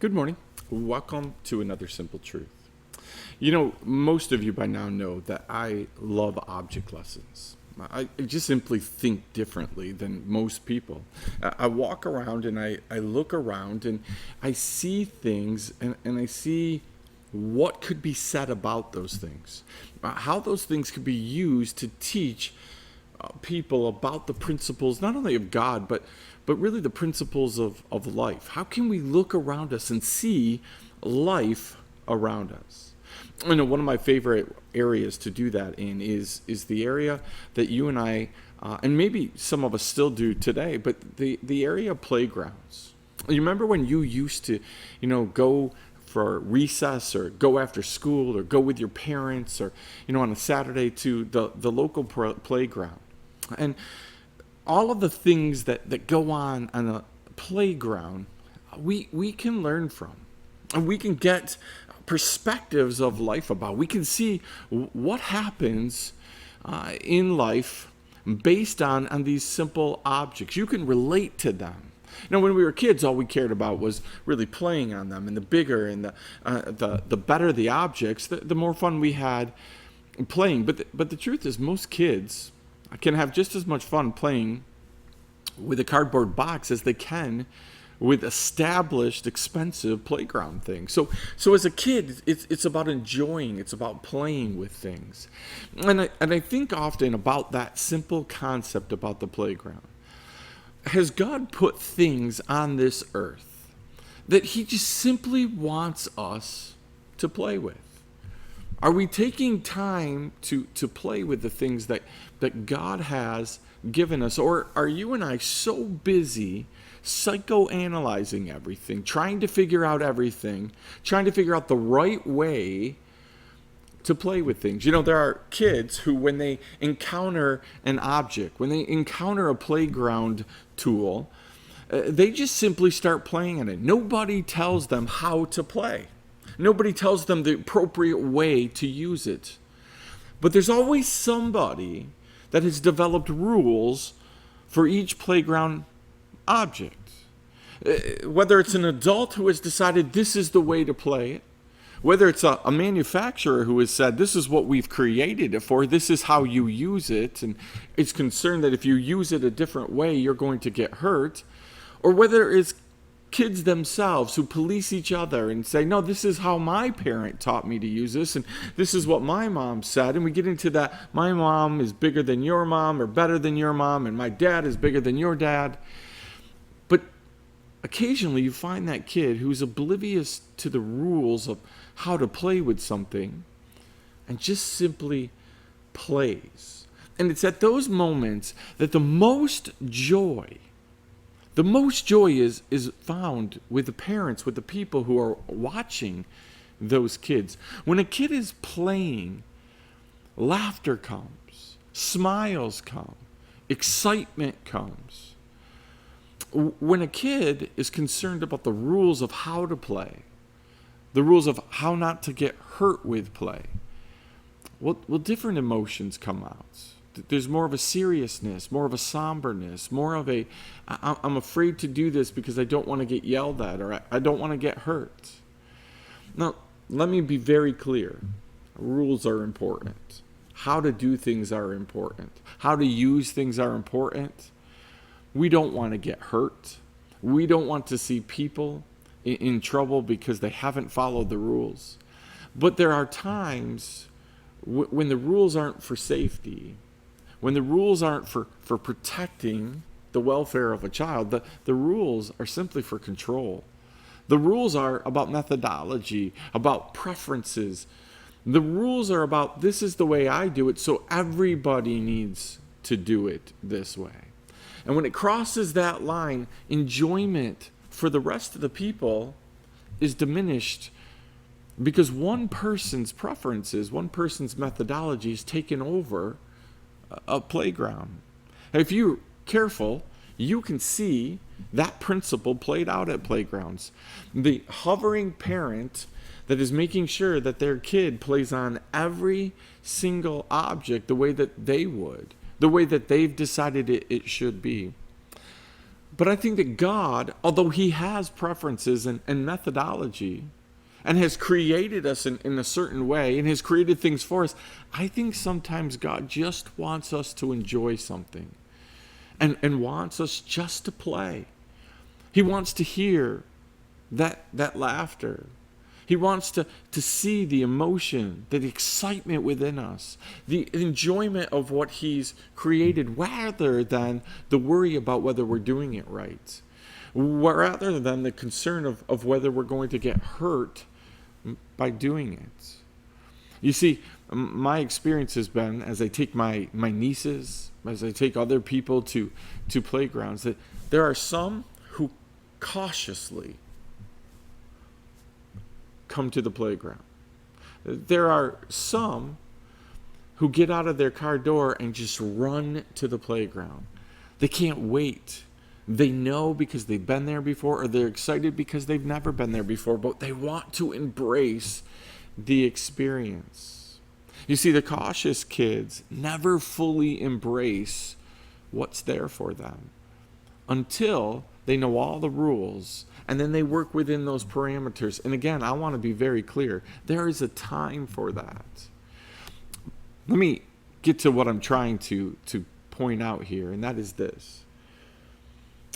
Good morning. Welcome to another Simple Truth. You know, most of you by now know that I love object lessons. I just simply think differently than most people. I walk around and I look around and I see things and I see what could be said about those things, how those things could be used to teach people about the principles not only of God but really the principles of life. How can we look around us and see life around us? You know, one of my favorite areas to do that in is the area that you and I and maybe some of us still do today, but the area of playgrounds. You remember when you used to, go for recess or go after school or go with your parents or, on a Saturday to the local playground. And all of the things that go on a playground, we can learn from. And we can get perspectives of life about. We can see what happens in life based on these simple objects. You can relate to them. When we were kids, all we cared about was really playing on them, and the bigger and the better the objects, the more fun we had playing. But the truth is, most kids can have just as much fun playing with a cardboard box as they can with established, expensive playground things. So as a kid, it's about enjoying. It's about playing with things, and I think often about that simple concept about the playground. Has God put things on this earth that He just simply wants us to play with? Are we taking time to play with the things that God has given us? Or are you and I so busy psychoanalyzing everything, trying to figure out everything, trying to figure out the right way to play with things? There are kids who, when they encounter an object, when they encounter a playground tool, they just simply start playing on it. Nobody tells them how to play. Nobody tells them the appropriate way to use it. But there's always somebody that has developed rules for each playground object. Whether it's an adult who has decided this is the way to play it, whether it's a manufacturer who has said this is what we've created it for, this is how you use it, and it's concerned that if you use it a different way, you're going to get hurt, or whether it's kids themselves who police each other and say, no, this is how my parent taught me to use this, and this is what my mom said, and we get into that, my mom is bigger than your mom or better than your mom, and my dad is bigger than your dad. But occasionally you find that kid who's oblivious to the rules of how to play with something and just simply plays. And it's at those moments that the most joy is found with the parents, with the people who are watching those kids. When a kid is playing, laughter comes, smiles come, excitement comes. When a kid is concerned about the rules of how to play, the rules of how not to get hurt with play, well, different emotions come out. There's more of a seriousness, more of a somberness, more of a, I'm afraid to do this because I don't want to get yelled at, or I don't want to get hurt. Now, let me be very clear. Rules are important. How to do things are important. How to use things are important. We don't want to get hurt. We don't want to see people in trouble because they haven't followed the rules. But there are times when the rules aren't for safety, when the rules aren't for protecting the welfare of a child, the rules are simply for control. The rules are about methodology, about preferences. The rules are about this is the way I do it, so everybody needs to do it this way. And when it crosses that line, enjoyment for the rest of the people is diminished because one person's preferences, one person's methodology is taken over a playground. If you're careful, you can see that principle played out at playgrounds. The hovering parent that is making sure that their kid plays on every single object the way that they would, the way that they've decided it should be. But I think that God, although he has preferences and methodology, and has created us in a certain way and has created things for us, I think sometimes God just wants us to enjoy something and wants us just to play. He wants to hear that laughter. He wants to see the emotion, the excitement within us, the enjoyment of what he's created, rather than the worry about whether we're doing it right, rather than the concern of whether we're going to get hurt by doing it. You see, my experience has been, as I take my nieces, as I take other people to playgrounds, that there are some who cautiously come to the playground. There are some who get out of their car door and just run to the playground. They can't wait. They know because they've been there before, or they're excited because they've never been there before, but they want to embrace the experience. You see, the cautious kids never fully embrace what's there for them until they know all the rules, and then they work within those parameters. And again, I want to be very clear. There is a time for that. Let me get to what I'm trying to point out here, and that is this.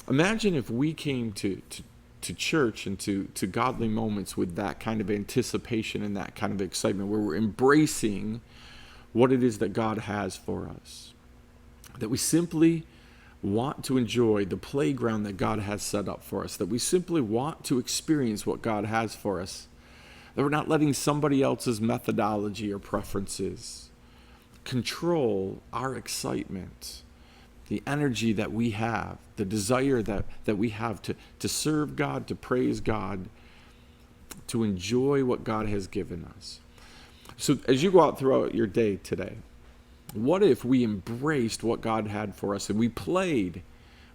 Imagine if we came to church and to godly moments with that kind of anticipation and that kind of excitement, where we're embracing what it is that God has for us. That we simply want to enjoy the playground that God has set up for us. That we simply want to experience what God has for us. That we're not letting somebody else's methodology or preferences control our excitement, the energy that we have, the desire that we have to serve God, to praise God, to enjoy what God has given us. So as you go out throughout your day today, what if we embraced what God had for us and we played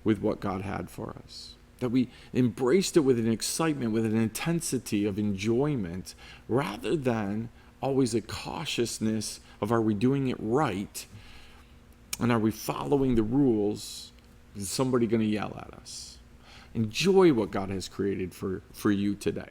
with what God had for us? That we embraced it with an excitement, with an intensity of enjoyment, rather than always a cautiousness of, are we doing it right? And are we following the rules? Is somebody going to yell at us? Enjoy what God has created for you today.